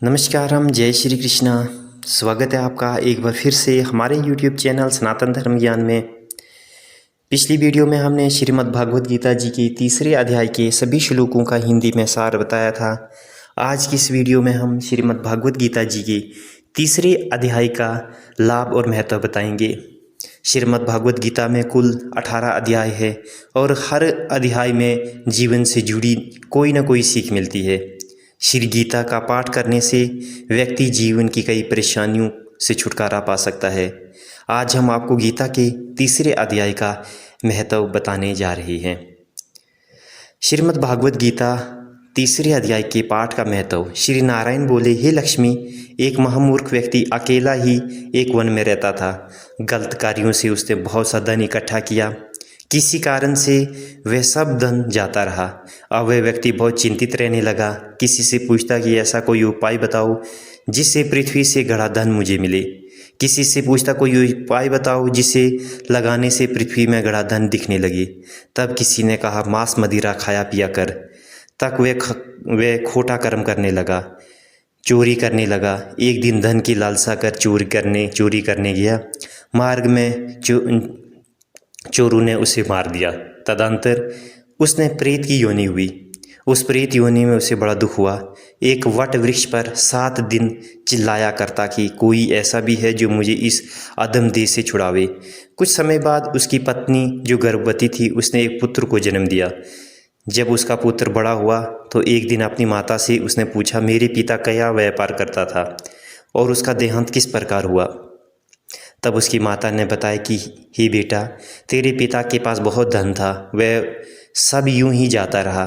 नमस्कारम, जय श्री कृष्णा। स्वागत है आपका एक बार फिर से हमारे YouTube चैनल सनातन धर्म ज्ञान में। पिछली वीडियो में हमने श्रीमद् भागवत गीता जी के तीसरे अध्याय के सभी श्लोकों का हिंदी में सार बताया था। आज की इस वीडियो में हम श्रीमद् भागवत गीता जी के तीसरे अध्याय का लाभ और महत्व बताएंगे। श्रीमद् भागवत गीता में कुल 18 अध्याय है और हर अध्याय में जीवन से जुड़ी कोई ना कोई सीख मिलती है। श्री गीता का पाठ करने से व्यक्ति जीवन की कई परेशानियों से छुटकारा पा सकता है। आज हम आपको गीता के तीसरे अध्याय का महत्व बताने जा रहे हैं। श्रीमद् भागवत गीता तीसरे अध्याय के पाठ का महत्व। श्री नारायण बोले, हे लक्ष्मी, एक महामूर्ख व्यक्ति अकेला ही एक वन में रहता था। गलत कार्यों से उसने बहुत सा धन इकट्ठा किया। किसी कारण से वह सब धन जाता रहा। अब वह व्यक्ति बहुत चिंतित रहने लगा। किसी से पूछता कि ऐसा कोई उपाय बताओ जिससे पृथ्वी से गड़ा धन मुझे मिले। किसी से पूछता कोई उपाय बताओ जिसे लगाने से पृथ्वी में गड़ा धन दिखने लगे। तब किसी ने कहा, मांस मदिरा खाया पिया कर। तक वह खोटा कर्म करने लगा, चोरी करने लगा। एक दिन धन की लालसा कर चोरी करने गया। मार्ग में चोरों ने उसे मार दिया। तदंतर उसने प्रेत की योनि हुई। उस प्रेत योनि में उसे बड़ा दुख हुआ। एक वट वृक्ष पर 7 दिन चिल्लाया करता कि कोई ऐसा भी है जो मुझे इस अधम देह से छुड़ावे। कुछ समय बाद उसकी पत्नी जो गर्भवती थी, उसने एक पुत्र को जन्म दिया। जब उसका पुत्र बड़ा हुआ तो एक दिन अपनी माता से उसने पूछा, मेरे पिता क्या व्यापार करता था और उसका देहांत किस प्रकार हुआ। तब उसकी माता ने बताया कि हे बेटा, तेरे पिता के पास बहुत धन था, वह सब यूं ही जाता रहा।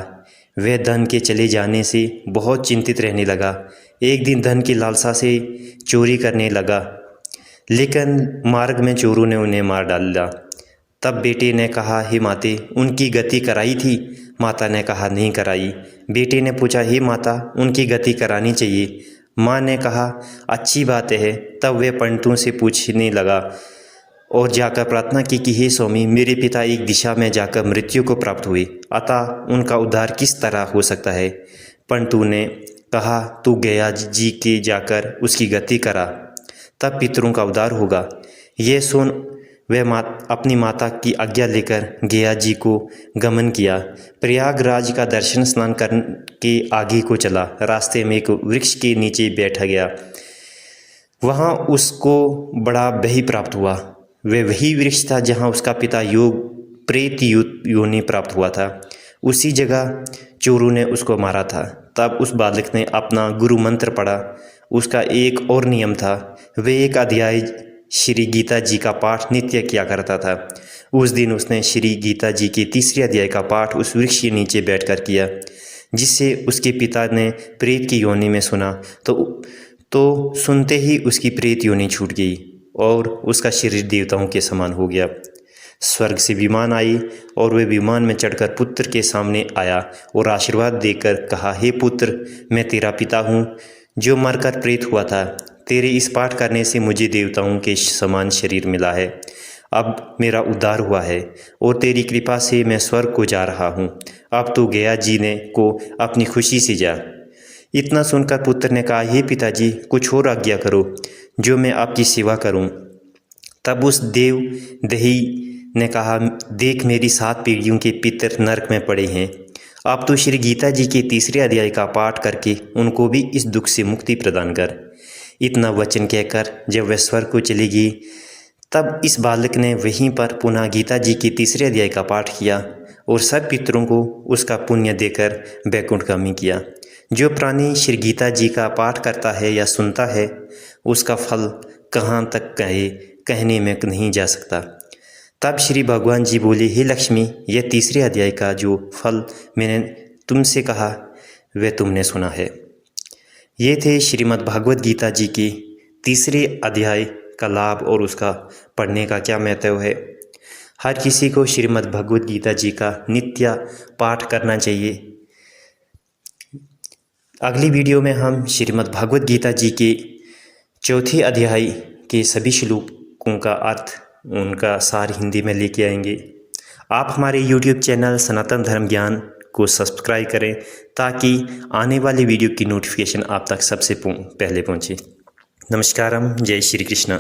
वह धन के चले जाने से बहुत चिंतित रहने लगा। एक दिन धन की लालसा से चोरी करने लगा, लेकिन मार्ग में चोरों ने उन्हें मार डाला। तब बेटे ने कहा, हे माते, उनकी गति कराई थी। माता ने कहा, नहीं कराई। बेटे ने पूछा, हे माता, उनकी गति करानी चाहिए। माँ ने कहा, अच्छी बात है। तब वे पंडितों से पूछने लगा और जाकर प्रार्थना की कि हे स्वामी, मेरे पिता एक दिशा में जाकर मृत्यु को प्राप्त हुए, अतः उनका उद्धार किस तरह हो सकता है। पंडितों ने कहा, तू गया जी के जाकर उसकी गति करा, तब पितरों का उद्धार होगा। यह सुन वह अपनी माता की आज्ञा लेकर गया जी को गमन किया। प्रयागराज का दर्शन स्नान करके आगे को चला। रास्ते में एक वृक्ष के नीचे बैठ गया। वहाँ उसको बड़ा भय प्राप्त हुआ। वह वही वृक्ष था जहाँ उसका पिता प्रेत योनि प्राप्त हुआ था। उसी जगह चोरों ने उसको मारा था। तब उस बालक ने अपना गुरु मंत्र पढ़ा। उसका एक और नियम था, वह एक अध्याय श्री गीता जी का पाठ नित्य किया करता था। उस दिन उसने श्री गीता जी के तीसरे अध्याय का पाठ उस वृक्ष के नीचे बैठकर किया, जिससे उसके पिता ने प्रेत की योनि में सुना तो सुनते ही उसकी प्रेत योनि छूट गई और उसका शरीर देवताओं के समान हो गया। स्वर्ग से विमान आई और वह विमान में चढ़कर पुत्र के सामने आया और आशीर्वाद देकर कहा, हे पुत्र, मैं तेरा पिता हूँ जो मरकर प्रेत हुआ था। तेरे इस पाठ करने से मुझे देवताओं के समान शरीर मिला है। अब मेरा उद्धार हुआ है और तेरी कृपा से मैं स्वर्ग को जा रहा हूँ। अब तो गया जी ने को अपनी खुशी से जा। इतना सुनकर पुत्र ने कहा, हे पिताजी, कुछ और आज्ञा करो जो मैं आपकी सेवा करूँ। तब उस देव दही ने कहा, देख, मेरी 7 पीढ़ियों के पितर नरक में पड़े हैं। अब तो श्री गीता जी के तीसरे अध्याय का पाठ करके उनको भी इस दुख से मुक्ति प्रदान कर। इतना वचन कहकर जब वह स्वर्ग को चली गई, तब इस बालक ने वहीं पर पुनः गीता जी के तीसरे अध्याय का पाठ किया और सब पितरों को उसका पुण्य देकर वैकुंठगामी किया। जो प्राणी श्री गीता जी का पाठ करता है या सुनता है, उसका फल कहाँ तक कहने में नहीं जा सकता। तब श्री भगवान जी बोले, हे लक्ष्मी, यह तीसरे अध्याय का जो फल मैंने तुमसे कहा वह तुमने सुना है। ये थे श्रीमद् भागवत गीता जी के तीसरे अध्याय का लाभ और उसका पढ़ने का क्या महत्व है। हर किसी को श्रीमद् भागवत गीता जी का नित्य पाठ करना चाहिए। अगली वीडियो में हम श्रीमद् भागवत गीता जी के चौथे अध्याय के सभी श्लोकों का अर्थ, उनका सार हिंदी में लेके आएंगे। आप हमारे YouTube चैनल सनातन धर्म ज्ञान को सब्सक्राइब करें ताकि आने वाली वीडियो की नोटिफिकेशन आप तक सबसे पहले पहुंचे। नमस्कारम, जय श्री कृष्ण।